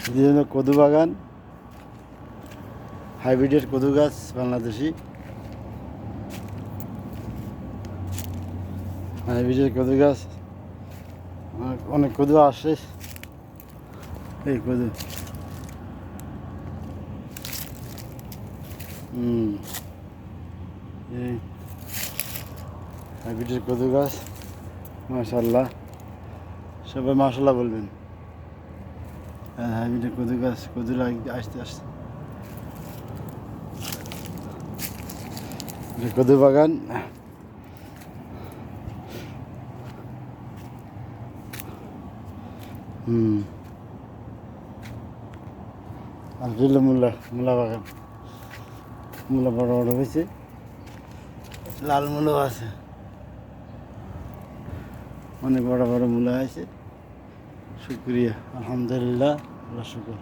এটি হলো কদু বাগান, হাইব্রিডের কদু গাছ বাংলাদেশি, হাইব্রিডের কদু গাছ। অনেক কদু আসে, এই কদু এই হাইব্রিডের কদু গাছ। মাশাআল্লাহ, সবাই মাশাআল্লাহ বলবেন। হাইব্রিডের কদু গাছ, কদু আসতে আসতে কদু বাগান। আর মূলা বাগান, মূলা বড় বড় হয়েছে, লাল মূলো আছে, অনেক বড় বড় মূলা আছে। শুক্রিয়া, আলহামদুলিল্লাহ, আল্লাহ শুকর।